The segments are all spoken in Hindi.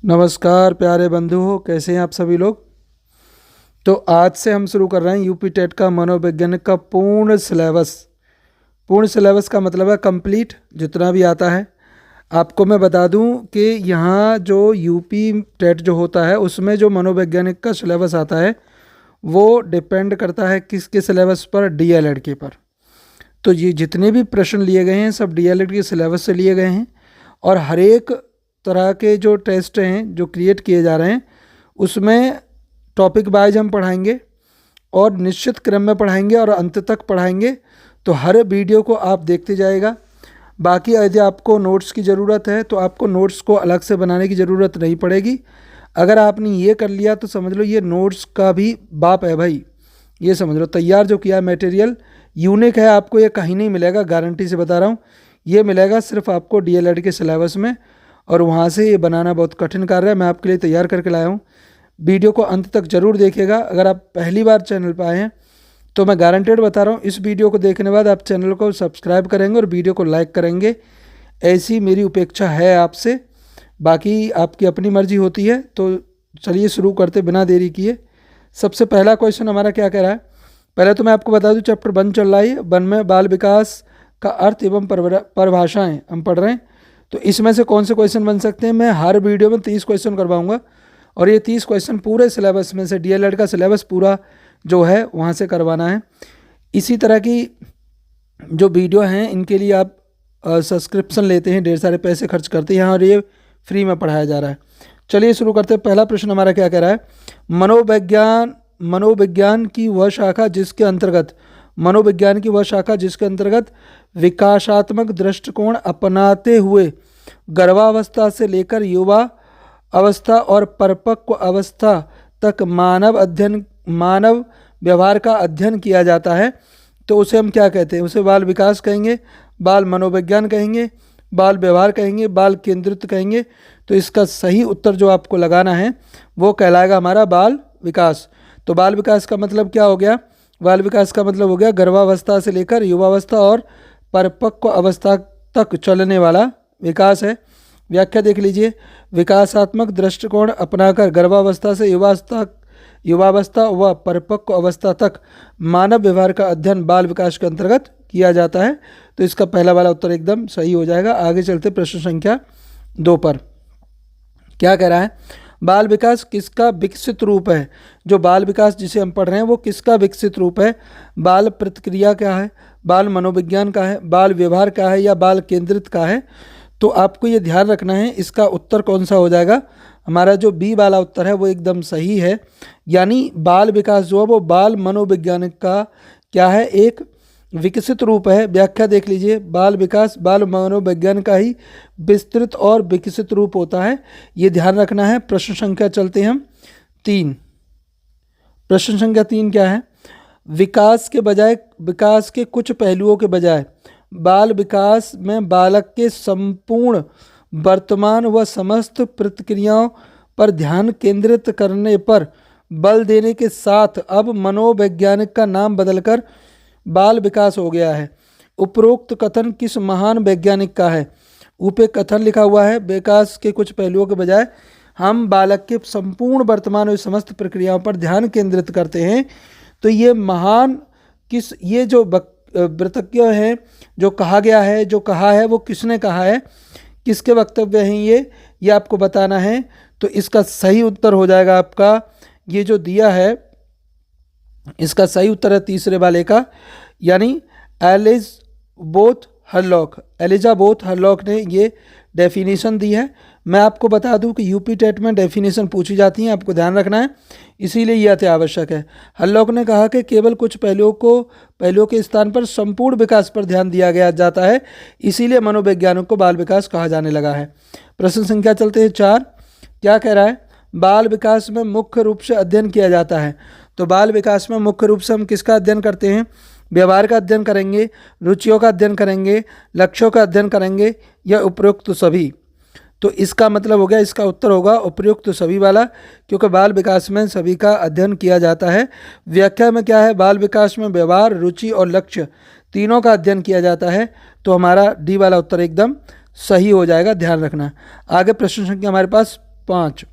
नमस्कार प्यारे बंधु हो, कैसे हैं आप सभी लोग। तो आज से हम शुरू कर रहे हैं यूपी टेट का मनोवैज्ञानिक का पूर्ण सिलेबस। पूर्ण सिलेबस का मतलब है कंप्लीट, जितना भी आता है। आपको मैं बता दूं कि यहाँ जो यूपी टेट जो होता है उसमें जो मनोवैज्ञानिक का सिलेबस आता है वो डिपेंड करता है किसके सिलेबस पर, डीएलएड के पर। तो ये जितने भी प्रश्न लिए गए हैं सब डीएलएड के सिलेबस से लिए गए हैं और हर एक तरह के जो टेस्ट हैं जो क्रिएट किए जा रहे हैं उसमें टॉपिक वाइज हम पढ़ाएंगे और निश्चित क्रम में पढ़ाएंगे और अंत तक पढ़ाएंगे। तो हर वीडियो को आप देखते जाएगा। बाकी यदि आपको नोट्स की ज़रूरत है तो आपको नोट्स को अलग से बनाने की ज़रूरत नहीं पड़ेगी। अगर आपने ये कर लिया तो समझ लो ये नोट्स का भी बाप है भाई। ये समझ लो तैयार जो किया मटेरियल यूनिक है, आपको ये कहीं नहीं मिलेगा, गारंटी से बता रहा हूँ। ये मिलेगा सिर्फ आपको डीएलएड के सिलेबस में और वहाँ से ये बनाना बहुत कठिन कार्य है। मैं आपके लिए तैयार करके लाया हूँ। वीडियो को अंत तक जरूर देखिएगा। अगर आप पहली बार चैनल पर आए हैं तो मैं गारंटेड बता रहा हूँ इस वीडियो को देखने बाद आप चैनल को सब्सक्राइब करेंगे और वीडियो को लाइक करेंगे, ऐसी मेरी अपेक्षा है आपसे। बाकी आपकी अपनी मर्जी होती है। तो चलिए शुरू करते बिना देरी किए। सबसे पहला क्वेश्चन हमारा क्या कह रहा है, पहले तो मैं आपको बता दूं चैप्टर 1 चल रहा है। 1 में बाल विकास का अर्थ एवं परिभाषाएं हम पढ़ रहे हैं। तो इसमें से कौन से क्वेश्चन बन सकते हैं, मैं हर वीडियो में 30 क्वेश्चन करवाऊंगा और ये 30 क्वेश्चन पूरे सिलेबस में से, डीएलएड का सिलेबस पूरा जो है वहाँ से करवाना है। इसी तरह की जो वीडियो हैं इनके लिए आप सब्सक्रिप्शन लेते हैं, ढेर सारे पैसे खर्च करते हैं और ये फ्री में पढ़ाया जा रहा है। चलिए शुरू करते हैं। पहला प्रश्न हमारा क्या कह रहा है, मनोविज्ञान की वह शाखा जिसके अंतर्गत विकासात्मक दृष्टिकोण अपनाते हुए गर्भावस्था से लेकर युवा अवस्था और परिपक्व अवस्था तक मानव व्यवहार का अध्ययन किया जाता है, तो उसे हम क्या कहते हैं, उसे बाल विकास कहेंगे, बाल मनोविज्ञान कहेंगे, बाल व्यवहार कहेंगे, बाल केंद्रित कहेंगे। तो इसका सही उत्तर जो आपको लगाना है वो कहलाएगा हमारा बाल विकास। तो बाल विकास का मतलब क्या हो गया, बाल विकास का मतलब हो गया गर्भावस्था से लेकर युवावस्था और परिपक्व अवस्था तक चलने वाला विकास है। व्याख्या देख लीजिए, विकासात्मक दृष्टिकोण अपनाकर गर्भावस्था से युवावस्था व परिपक्व अवस्था तक मानव व्यवहार का अध्ययन बाल विकास के अंतर्गत किया जाता है। तो इसका पहला वाला उत्तर एकदम सही हो जाएगा। आगे चलते प्रश्न संख्या 2 पर। क्या कह रहा है, बाल विकास किसका विकसित रूप है। जो बाल विकास जिसे हम पढ़ रहे हैं वो किसका विकसित रूप है, बाल प्रतिक्रिया का है, बाल मनोविज्ञान का है, बाल व्यवहार का है या बाल केंद्रित का है। तो आपको ये ध्यान रखना है इसका उत्तर कौन सा हो जाएगा। हमारा जो बी वाला उत्तर है वो एकदम सही है। यानी बाल विकास जो है वो बाल मनोवैज्ञानिक का क्या है, एक विकसित रूप है। व्याख्या देख लीजिए, बाल विकास बाल मनोविज्ञान का ही विस्तृत और विकसित रूप होता है, ये ध्यान रखना है। प्रश्न संख्या चलते हैं हम 3। प्रश्न संख्या 3 क्या है, विकास के कुछ पहलुओं के बजाय बाल विकास में बालक के संपूर्ण वर्तमान व समस्त प्रतिक्रियाओं पर ध्यान केंद्रित करने पर बल देने के साथ अब मनोवैज्ञानिक का नाम बदलकर बाल विकास हो गया है। उपरोक्त कथन किस महान वैज्ञानिक का है। ऊपर कथन लिखा हुआ है, विकास के कुछ पहलुओं के बजाय हम बालक के संपूर्ण वर्तमान और समस्त प्रक्रियाओं पर ध्यान केंद्रित करते हैं। तो ये महान किस, ये जो वक्तव्य है जो कहा गया है, जो कहा है वो किसने कहा है, किसके वक्तव्य हैं ये आपको बताना है। तो इसका सही उत्तर हो जाएगा आपका ये जो दिया है, इसका सही उत्तर है तीसरे वाले का, यानी एलिजाबेथ हरलॉक ने ये डेफिनेशन दी है। मैं आपको बता दूं कि यूपी टेट में डेफिनेशन पूछी जाती हैं, आपको ध्यान रखना है, इसीलिए यह अति आवश्यक है। हरलॉक ने कहा कि केवल कुछ पहलुओं के स्थान पर संपूर्ण विकास पर ध्यान दिया गया जाता है, इसीलिए मनोवैज्ञानिक को बाल विकास कहा जाने लगा है। प्रश्न संख्या चलते हैं 4। क्या कह रहा है, बाल विकास में मुख्य रूप से अध्ययन किया जाता है। तो बाल विकास में मुख्य रूप से हम किसका अध्ययन करते हैं, व्यवहार का अध्ययन करेंगे, रुचियों का अध्ययन करेंगे, लक्ष्यों का अध्ययन करेंगे या उपयुक्त सभी। तो इसका मतलब हो गया, इसका उत्तर होगा उपयुक्त सभी वाला, क्योंकि बाल विकास में सभी का अध्ययन किया जाता है। व्याख्या में क्या है, बाल विकास में व्यवहार, रुचि और लक्ष्य तीनों का अध्ययन किया जाता है। तो हमारा डी वाला उत्तर एकदम सही हो जाएगा, ध्यान रखना। आगे प्रश्न संख्या हमारे पास 5।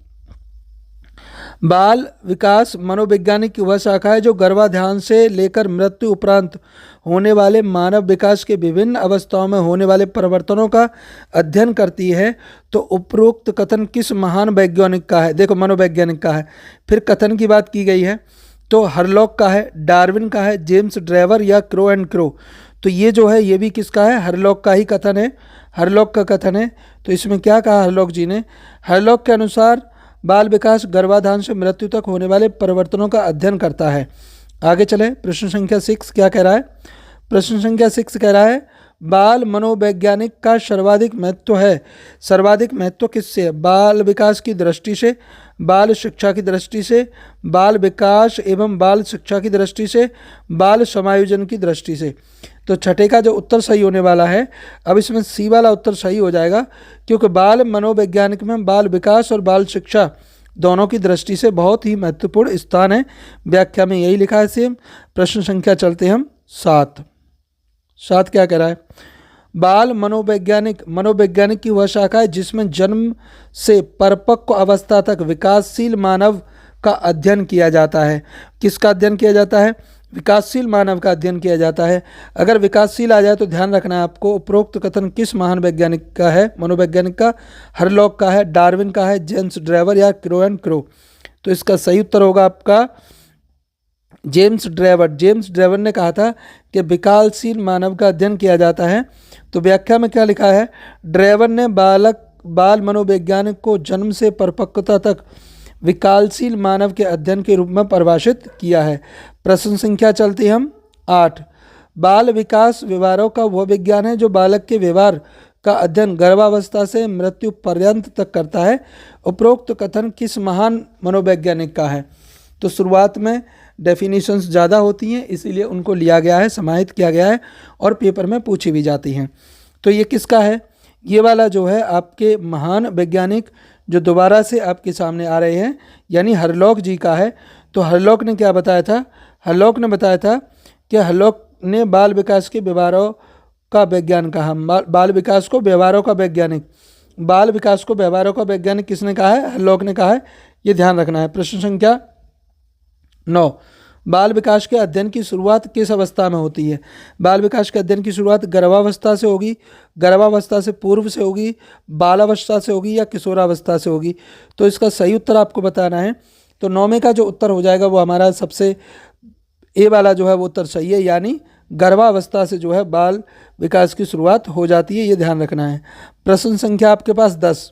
बाल विकास मनोवैज्ञानिक की वह शाखा है जो गर्भाधान से लेकर मृत्यु उपरांत होने वाले मानव विकास के विभिन्न अवस्थाओं में होने वाले परिवर्तनों का अध्ययन करती है। तो उपरोक्त कथन किस महान वैज्ञानिक का है? देखो मनोवैज्ञानिक का है। फिर कथन की बात की गई है तो हरलॉक का है, डार्विन का है, जेम्स ड्रेवर या क्रो एंड क्रो। तो ये जो है ये भी किसका है? हरलॉक का ही कथन है, हरलॉक का कथन है। तो इसमें क्या कहा हरलॉक जी ने? हरलॉक के अनुसार बाल विकास गर्भाधान से मृत्यु तक होने वाले परिवर्तनों का अध्ययन करता है। आगे चले, प्रश्न संख्या 6 क्या कह रहा है? प्रश्न संख्या 6 कह रहा है बाल मनोवैज्ञानिक का सर्वाधिक महत्व है। सर्वाधिक महत्व किससे है? बाल विकास की दृष्टि से, बाल शिक्षा की दृष्टि से, बाल विकास एवं बाल शिक्षा की दृष्टि से, बाल समायोजन की दृष्टि से। तो छठे का जो उत्तर सही होने वाला है, अब इसमें सी वाला उत्तर सही हो जाएगा, क्योंकि बाल मनोवैज्ञानिक में बाल विकास और बाल शिक्षा दोनों की दृष्टि से बहुत ही महत्वपूर्ण स्थान है। व्याख्या में यही लिखा है सेम। प्रश्न संख्या चलते हैं हम 7। 7 क्या कह रहा है? बाल मनोवैज्ञानिक की वह शाखा है जिसमें जन्म से परिपक्व अवस्था तक विकासशील मानव का अध्ययन किया जाता है। किसका अध्ययन किया जाता है? विकासशील मानव का अध्ययन किया जाता है। अगर विकासशील आ जाए तो ध्यान रखना है आपको, उपरोक्त कथन किस महान वैज्ञानिक का है? मनोवैज्ञानिक का। हरलॉक का है, डार्विन का है, जेम्स ड्रेवर या क्रो एंड क्रो। तो इसका सही उत्तर होगा आपका जेम्स ड्रेवर। जेम्स ड्रेवर ने कहा था कि विकासशील मानव का अध्ययन किया जाता है। तो व्याख्या में क्या लिखा है? ड्रेवर ने बाल मनोवैज्ञानिक को जन्म से परिपक्वता तक विकासशील मानव के अध्ययन के रूप में परिभाषित किया है। प्रश्न संख्या चलती हम 8। बाल विकास व्यवहारों का वह विज्ञान है जो बालक के व्यवहार का अध्ययन गर्भावस्था से मृत्यु पर्यंत तक करता है। उपरोक्त कथन किस महान मनोवैज्ञानिक का है? तो शुरुआत में डेफिनेशंस ज़्यादा होती हैं, इसीलिए उनको लिया गया है, समाहित किया गया है और पेपर में पूछी भी जाती हैं। तो ये किसका है? ये वाला जो है आपके महान वैज्ञानिक जो दोबारा से आपके सामने आ रहे हैं, यानी हरलॉक जी का है। तो हरलॉक ने क्या बताया था? हरलॉक ने बताया था कि हरलॉक ने बाल विकास के व्यवहारों का वैज्ञान कहा। बाल विकास को व्यवहारों का वैज्ञानिक, बाल विकास को व्यवहारों का वैज्ञानिक किसने कहा है? हरलॉक ने कहा है। ये ध्यान रखना है। प्रश्न संख्या 9। बाल विकास के अध्ययन की शुरुआत किस अवस्था में होती है? बाल विकास के अध्ययन की शुरुआत गर्भावस्था से होगी, गर्भावस्था से पूर्व से होगी, बालावस्था से होगी या किशोरावस्था से होगी? तो इसका सही उत्तर आपको बताना है। तो 9वें का जो उत्तर हो जाएगा वो हमारा सबसे ए वाला जो है वो उत्तर सही है, यानी गर्भावस्था से जो है बाल विकास की शुरुआत हो जाती है। ये ध्यान रखना है। प्रश्न संख्या आपके पास 10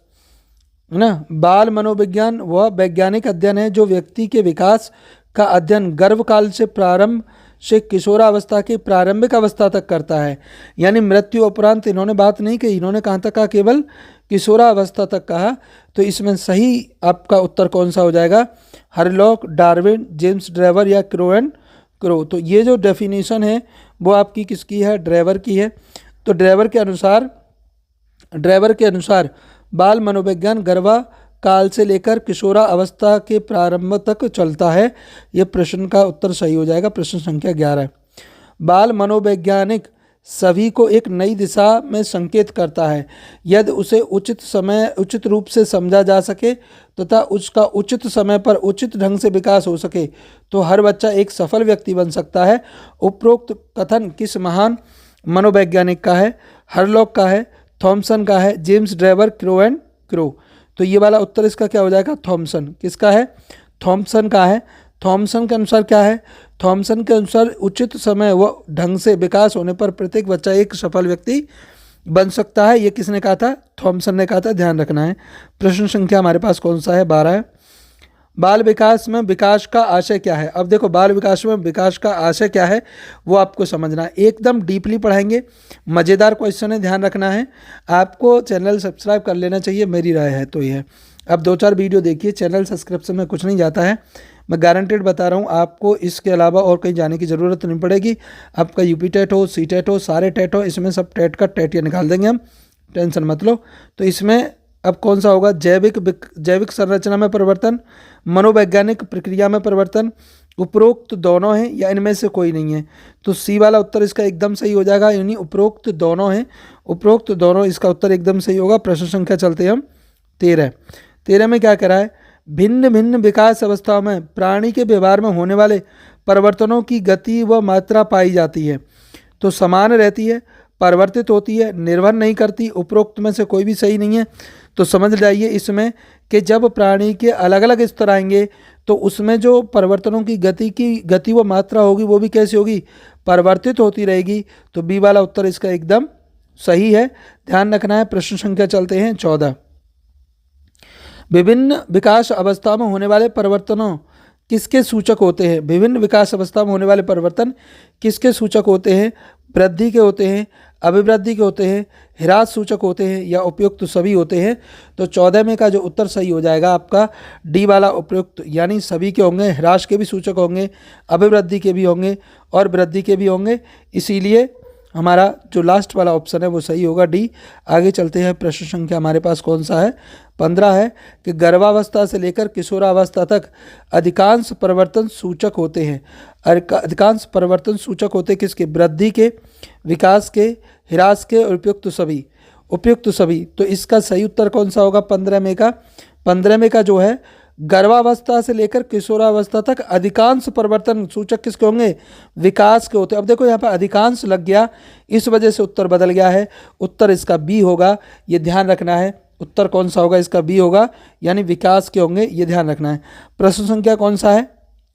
है ना। बाल मनोविज्ञान वह वैज्ञानिक अध्ययन है जो व्यक्ति के विकास का अध्ययन गर्भकाल से प्रारंभ से किशोरावस्था की प्रारंभिक अवस्था तक करता है। यानी मृत्यु उपरांत इन्होंने बात नहीं कही, इन्होंने कहाँ तक कहा? केवल किशोरावस्था तक कहा। तो इसमें सही आपका उत्तर कौन सा हो जाएगा? हरलॉक, डार्विन, जेम्स ड्रेवर या क्रो एंड क्रो। तो ये जो डेफिनेशन है वो आपकी किसकी है? ड्रेवर की है। तो ड्रेवर के अनुसार बाल मनोविज्ञान गर्भा काल से लेकर किशोरा अवस्था के प्रारंभ तक चलता है। यह प्रश्न का उत्तर सही हो जाएगा। प्रश्न संख्या 11। बाल मनोवैज्ञानिक सभी को एक नई दिशा में संकेत करता है यदि उसे उचित रूप से समझा जा सके तथा उसका उचित समय पर उचित ढंग से विकास हो सके तो हर बच्चा एक सफल व्यक्ति बन सकता है। उपरोक्त कथन किस महान मनोवैज्ञानिक का है? हरलॉक का है, थॉमसन का है, James Drever, crow and crow. तो ये वाला उत्तर इसका क्या हो जाएगा? थॉमसन। किसका है? थॉमसन का है। थॉमसन के अनुसार क्या है? थॉमसन के अनुसार उचित समय व ढंग से विकास होने पर प्रत्येक बच्चा एक सफल व्यक्ति बन सकता है। ये किसने कहा था? थॉमसन ने कहा था। ध्यान रखना है। प्रश्न संख्या हमारे पास कौन सा है? 12 है। बाल विकास में विकास का आशय क्या है? अब देखो बाल विकास में विकास का आशय क्या है वो आपको समझना है। एकदम डीपली पढ़ाएंगे, मज़ेदार क्वेश्चन है, ध्यान रखना है। आपको चैनल सब्सक्राइब कर लेना चाहिए, मेरी राय है तो ये है। अब 2-4 वीडियो देखिए, चैनल सब्सक्रिप्शन में कुछ नहीं जाता है, मैं गारंटेड बता रहा हूँ। आपको इसके अलावा और कहीं जाने की ज़रूरत नहीं पड़ेगी। आपका यूपी टेट हो, सी टेट हो, सारे टेट हो, इसमें सब टेट का टेट ये निकाल देंगे हम, टेंशन मत लो। तो इसमें अब कौन सा होगा? जैविक संरचना में परिवर्तन, मनोवैज्ञानिक प्रक्रिया में परिवर्तन, उपरोक्त दोनों हैं या इनमें से कोई नहीं है? तो सी वाला उत्तर इसका एकदम सही हो जाएगा, यानी उपरोक्त दोनों हैं। उपरोक्त दोनों इसका उत्तर एकदम सही होगा। प्रश्न संख्या चलते हैं हम 13। 13 में क्या करा है, भिन्न भिन्न विकास अवस्थाओं में प्राणी के व्यवहार में होने वाले परिवर्तनों की गति व मात्रा पाई जाती है तो समान रहती है, परिवर्तित होती है, निर्भर नहीं करती। उपरोक्त में से कोई भी सही नहीं है। तो समझ जाइए इसमें कि जब प्राणी के अलग अलग स्तर आएंगे तो उसमें जो परिवर्तनों की गति व मात्रा होगी वो भी कैसी होगी, परिवर्तित होती रहेगी। तो बी वाला उत्तर इसका एकदम सही है, ध्यान रखना है। प्रश्न संख्या चलते हैं 14। विभिन्न विकास अवस्था में होने वाले परिवर्तनों किसके सूचक होते हैं? विभिन्न विकास अवस्था में होने वाले परिवर्तन किसके सूचक होते हैं? वृद्धि के होते हैं, अभिवृद्धि के होते हैं, ह्रास सूचक होते हैं या उपयुक्त सभी होते हैं? तो 14 में का जो उत्तर सही हो जाएगा आपका डी वाला उपयुक्त, यानी सभी के होंगे, ह्रास के भी सूचक होंगे, अभिवृद्धि के भी होंगे और वृद्धि के भी होंगे। इसीलिए हमारा जो लास्ट वाला ऑप्शन है वो सही होगा, डी। आगे चलते हैं। प्रश्न संख्या हमारे पास कौन सा है? 15 है कि गर्भावस्था से लेकर किशोरावस्था तक अधिकांश परिवर्तन सूचक होते हैं। अधिकांश परिवर्तन सूचक होते किसके? वृद्धि के, विकास के, ह्रास के और उपयुक्त सभी। उपयुक्त सभी। तो इसका सही उत्तर कौन सा होगा 15 में का? 15 में का जो है गर्भावस्था से लेकर किशोरावस्था तक अधिकांश परिवर्तन सूचक किसके होंगे? विकास के होते हैं। अब देखो यहाँ पर अधिकांश लग गया, इस वजह से उत्तर बदल गया है। उत्तर इसका बी होगा, ये ध्यान रखना है। उत्तर कौन सा होगा? इसका बी होगा, यानी विकास के होंगे, ये ध्यान रखना है। प्रश्न संख्या कौन सा है?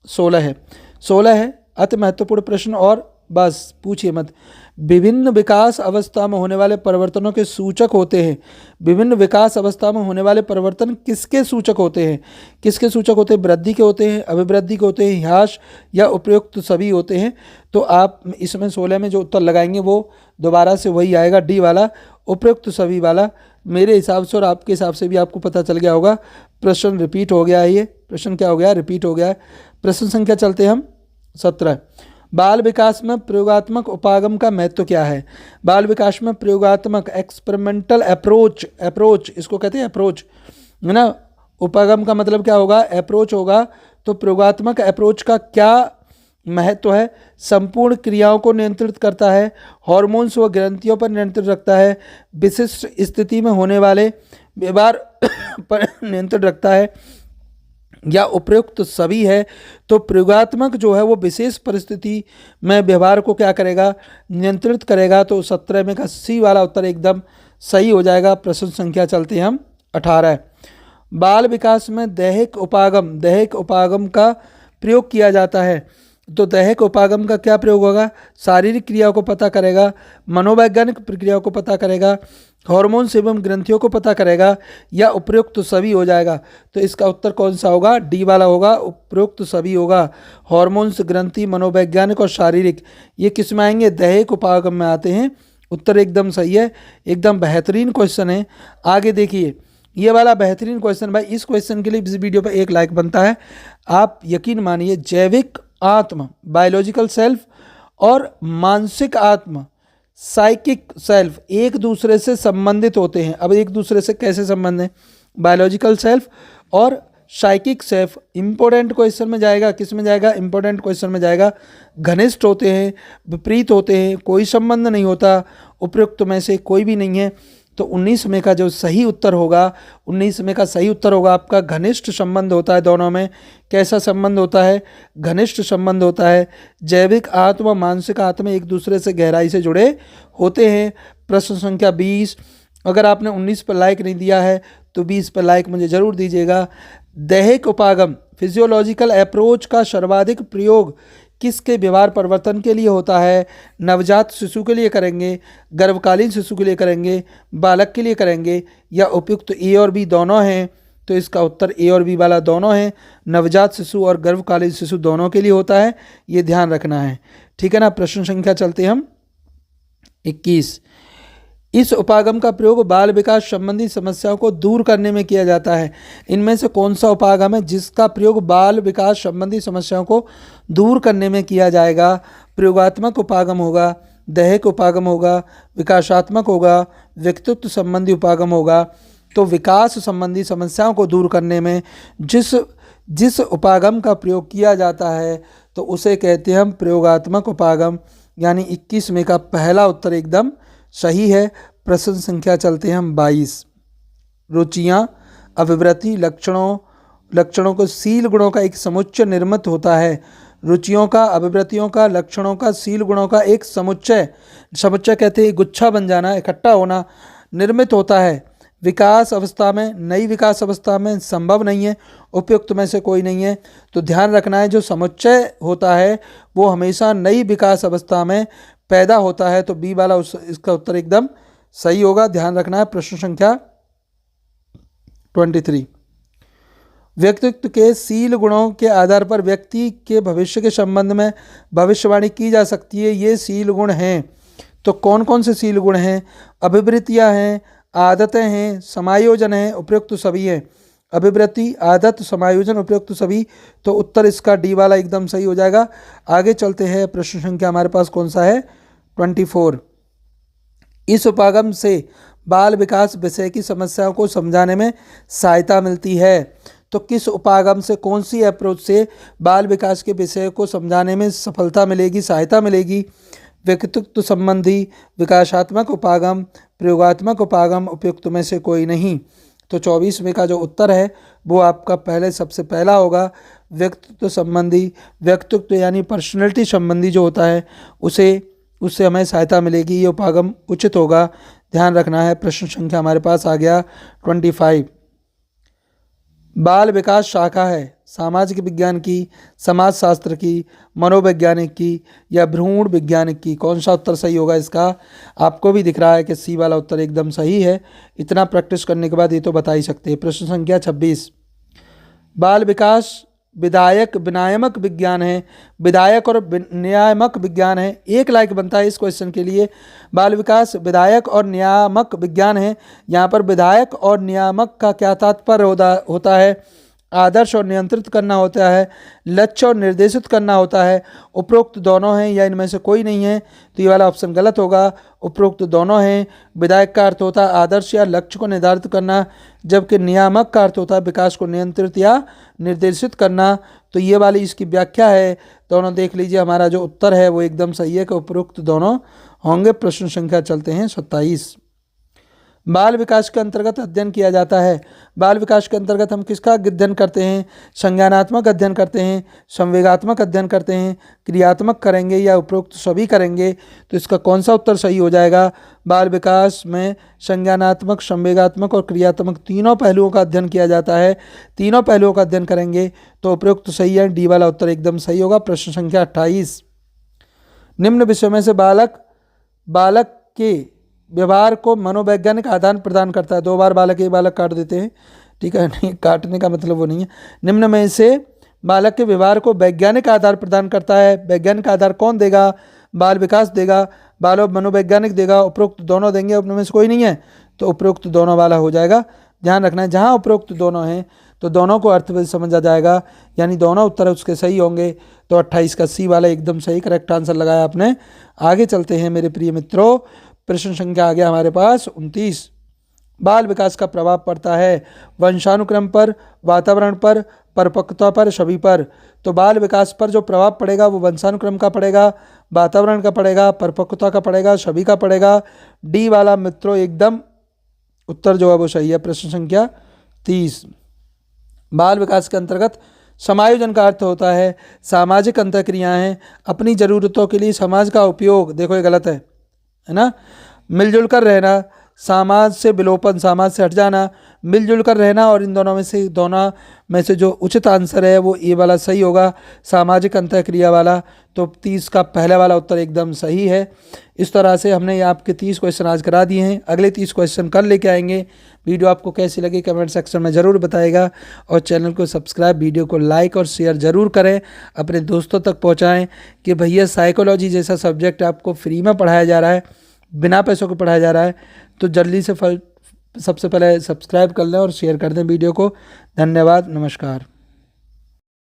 16 है। 16 है अति महत्वपूर्ण प्रश्न, और बस पूछिए मत। विभिन्न विकास अवस्था में होने वाले परिवर्तनों के सूचक होते हैं। विभिन्न विकास अवस्था में होने वाले परिवर्तन किसके सूचक होते हैं? किसके सूचक होते हैं? वृद्धि के होते हैं, अभिवृद्धि के होते हैं, ह्रास या उपयुक्त सभी होते हैं। तो आप इसमें 16 में जो उत्तर लगाएंगे वो दोबारा से वही आएगा, डी वाला, उपयुक्त सभी वाला। मेरे हिसाब से और आपके हिसाब से भी आपको पता चल गया होगा। प्रश्न रिपीट हो गया है, ये प्रश्न क्या हो गया? रिपीट हो गया है। प्रश्न संख्या चलते हम 17। बाल विकास में प्रयोगात्मक उपागम का महत्व क्या है? बाल विकास में प्रयोगात्मक एक्सपेरिमेंटल अप्रोच इसको कहते हैं, अप्रोच है ना। उपागम का मतलब क्या होगा? अप्रोच होगा। तो प्रयोगात्मक अप्रोच का क्या महत्व है? संपूर्ण क्रियाओं को नियंत्रित करता है, हार्मोन्स व ग्रंथियों पर नियंत्रण रखता है, विशिष्ट स्थिति में होने वाले व्यवहार पर नियंत्रण रखता है या उपयुक्त सभी है। तो प्रयोगात्मक जो है वो विशेष परिस्थिति में व्यवहार को क्या करेगा? नियंत्रित करेगा। तो 17 में का सी वाला उत्तर एकदम सही हो जाएगा। प्रश्न संख्या चलते हैं हम 18। बाल विकास में दैहिक उपागम का प्रयोग किया जाता है। तो दैहिक उपागम का क्या प्रयोग होगा? शारीरिक क्रियाओं को पता करेगा, मनोवैज्ञानिक प्रक्रियाओं को पता करेगा, हार्मोन्स एवं ग्रंथियों को पता करेगा या उपयुक्त सभी हो जाएगा। तो इसका उत्तर कौन सा होगा? डी वाला होगा, उपयुक्त सभी होगा। हार्मोन्स, ग्रंथि, मनोवैज्ञानिक और शारीरिक, ये किस में आएंगे? दैहिक उपागम में आते हैं। उत्तर एकदम सही है, एकदम बेहतरीन क्वेश्चन है। आगे देखिए, ये वाला बेहतरीन क्वेश्चन, भाई इस क्वेश्चन के लिए इस वीडियो पर 1 लाइक बनता है। आप यकीन मानिए, जैविक आत्मा बायोलॉजिकल सेल्फ और मानसिक आत्मा साइकिक सेल्फ एक दूसरे से संबंधित होते हैं। अब एक दूसरे से कैसे संबंध है? बायोलॉजिकल सेल्फ और साइकिक सेल्फ इंपॉर्टेंट क्वेश्चन में जाएगा। किस में जाएगा? इंपॉर्टेंट क्वेश्चन में जाएगा। घनिष्ठ होते हैं, विपरीत होते हैं, कोई संबंध नहीं होता, उपयुक्त में से कोई भी नहीं है। तो 19 में का जो सही उत्तर होगा, 19 में का सही उत्तर होगा आपका घनिष्ठ संबंध होता है दोनों में। कैसा संबंध होता है? घनिष्ठ संबंध होता है। जैविक आत्मा, मानसिक आत्मा एक दूसरे से गहराई से जुड़े होते हैं। प्रश्न संख्या 20। अगर आपने 19 पर लाइक नहीं दिया है तो 20 पर लाइक मुझे ज़रूर दीजिएगा। दैहिक उपागम फिजियोलॉजिकल अप्रोच का सर्वाधिक प्रयोग किसके व्यवहार परिवर्तन के लिए होता है? नवजात शिशु के लिए करेंगे, गर्भकालीन शिशु के लिए करेंगे, बालक के लिए करेंगे या उपयुक्त ए और बी दोनों हैं? तो इसका उत्तर ए और बी वाला दोनों है। नवजात शिशु और गर्भकालीन शिशु दोनों के लिए होता है, ये ध्यान रखना है, ठीक है ना। प्रश्न संख्या चलते हम 21। इस उपागम का प्रयोग बाल विकास संबंधी समस्याओं को दूर करने में किया जाता है। इनमें से कौन सा उपागम है जिसका प्रयोग बाल विकास संबंधी समस्याओं को दूर करने में किया जाएगा? प्रयोगात्मक उपागम होगा, दैहिक उपागम होगा, विकासात्मक होगा, व्यक्तित्व संबंधी उपागम होगा। तो विकास संबंधी समस्याओं को दूर करने में जिस उपागम का प्रयोग किया जाता है तो उसे कहते हैं हम प्रयोगात्मक उपागम, यानी 21 में का पहला उत्तर एकदम सही है। प्रश्न संख्या चलते हैं हम 22। रुचियाँ अभिवृत्ति लक्षणों को शील गुणों का एक समुच्चय निर्मित होता है। रुचियों का, अभिवृत्तियों का, लक्षणों का, शील गुणों का एक समुच्चय कहते हैं गुच्छा बन जाना, इकट्ठा होना, निर्मित होता है। विकास अवस्था में, नई विकास अवस्था में संभव नहीं है, उपयुक्त में से कोई नहीं है। तो ध्यान रखना है जो समुच्चय होता है वो हमेशा नई विकास अवस्था में पैदा होता है। तो बी वाला इसका उत्तर एकदम सही होगा। ध्यान रखना है। प्रश्न संख्या 23, व्यक्तित्व के शील गुणों के आधार पर व्यक्ति के भविष्य के संबंध में भविष्यवाणी की जा सकती है। ये शील गुण हैं। तो कौन कौन से शील गुण हैं? अभिवृत्तियां हैं, आदतें हैं, समायोजन है, उपयुक्त सभी हैं। अभिवृत्ति, आदत, समायोजन, उपयुक्त सभी। तो उत्तर इसका डी वाला एकदम सही हो जाएगा। आगे चलते हैं। प्रश्न संख्या हमारे पास कौन सा है? 24, इस उपागम से बाल विकास विषय की समस्याओं को समझाने में सहायता मिलती है। तो किस उपागम से, कौन सी अप्रोच से बाल विकास के विषय को समझाने में सफलता मिलेगी, सहायता मिलेगी? व्यक्तित्व संबंधी विकासात्मक उपागम, प्रयोगात्मक उपागम, उपयुक्त में से कोई नहीं। तो 24वें का जो उत्तर है वो आपका सबसे पहला होगा। व्यक्तित्व संबंधी, व्यक्तित्व यानी पर्सनैलिटी संबंधी जो होता है उससे हमें सहायता मिलेगी, ये उपागम उचित होगा। ध्यान रखना है। प्रश्न संख्या हमारे पास आ गया 25, बाल विकास शाखा है सामाजिक विज्ञान की, समाजशास्त्र की, मनोवैज्ञानिक की या भ्रूण वैज्ञानिक की? कौन सा उत्तर सही होगा इसका? आपको भी दिख रहा है कि सी वाला उत्तर एकदम सही है। इतना प्रैक्टिस करने के बाद ये तो बता ही सकते हैं। प्रश्न संख्या 26, बाल विकास विधायक विनायमक विज्ञान है, विधायक और नियामक विज्ञान है। 1 लाइक बनता है इस क्वेश्चन के लिए। बाल विकास विधायक और नियामक विज्ञान है। यहाँ पर विधायक और नियामक का क्या तात्पर्य होता है? आदर्श और नियंत्रित करना होता है, लक्ष्य और निर्देशित करना होता है। उपरोक्त दोनों हैं या इनमें से कोई नहीं है? तो ये वाला ऑप्शन गलत होगा। उपरोक्त दोनों हैं। विधायक का अर्थ होता है आदर्श या लक्ष्य को निर्धारित करना, जबकि नियामक का अर्थ होता है विकास को नियंत्रित या निर्देशित करना। तो ये वाली इसकी व्याख्या है। दोनों देख लीजिए। हमारा जो उत्तर है वो एकदम सही है कि उपरोक्त दोनों होंगे। प्रश्न संख्या चलते हैं 27, बाल विकास के अंतर्गत अध्ययन किया जाता है। बाल विकास के अंतर्गत हम किसका अध्ययन करते हैं? संज्ञानात्मक अध्ययन करते हैं, संवेगात्मक अध्ययन करते हैं, क्रियात्मक करेंगे या उपरोक्त सभी करेंगे? तो इसका कौन सा उत्तर सही हो जाएगा? बाल विकास में संज्ञानात्मक, संवेगात्मक और क्रियात्मक तीनों पहलुओं का अध्ययन किया जाता है। तीनों पहलुओं का अध्ययन करेंगे तो उपरोक्त सही है। डी वाला उत्तर एकदम सही होगा। प्रश्न संख्या 28, निम्न विषयों में से बालक के व्यवहार को मनोवैज्ञानिक आदान प्रदान करता है। 2 बार बालक एक बालक काट देते हैं, ठीक है, नहीं काटने का मतलब वो नहीं है। निम्न में से बालक के व्यवहार को वैज्ञानिक आधार प्रदान करता है। वैज्ञानिक आधार कौन देगा? बाल विकास देगा, बाल मनोवैज्ञानिक देगा, उपरोक्त दोनों देंगे, उनमें से कोई नहीं है। तो उपरोक्त दोनों वाला हो जाएगा। ध्यान रखना है जहाँ उपरोक्त दोनों हैं तो दोनों को अर्थ समझा जाएगा, यानी दोनों उत्तर उसके सही होंगे। तो 28 का सी वाला एकदम सही करेक्ट आंसर लगाया आपने। आगे चलते हैं मेरे प्रिय मित्रों। प्रश्न संख्या आ गया हमारे पास 29, बाल विकास का प्रभाव पड़ता है वंशानुक्रम पर, वातावरण पर, परिपक्वता पर, सभी पर। तो बाल विकास पर जो प्रभाव पड़ेगा वो वंशानुक्रम का पड़ेगा, वातावरण का पड़ेगा, परिपक्वता का पड़ेगा, सभी का पड़ेगा। डी वाला मित्रों एकदम उत्तर जो है वो सही है। प्रश्न संख्या 30, बाल विकास के अंतर्गत समायोजन का अर्थ होता है सामाजिक अंतःक्रियाएं, अपनी ज़रूरतों के लिए समाज का उपयोग। देखो ये गलत है ना? मिलजुल कर रहना, समाज से विलोपन, समाज से हट जाना, मिलजुल कर रहना, और इन दोनों में से जो उचित आंसर है वो ये वाला सही होगा, सामाजिक अंतःक्रिया वाला। तो 30 का पहला वाला उत्तर एकदम सही है। इस तरह से हमने आपके 30 क्वेश्चन आज करा दिए हैं। अगले 30 क्वेश्चन कल लेके आएंगे। वीडियो आपको कैसी लगी कमेंट सेक्शन में ज़रूर बताएगा, और चैनल को सब्सक्राइब, वीडियो को लाइक और शेयर ज़रूर करें, अपने दोस्तों तक पहुँचाएँ कि भैया साइकोलॉजी जैसा सब्जेक्ट आपको फ्री में पढ़ाया जा रहा है, बिना पैसों के पढ़ाया जा रहा है। तो जल्दी से सबसे पहले सब्सक्राइब कर लें और शेयर कर दें वीडियो को। धन्यवाद, नमस्कार।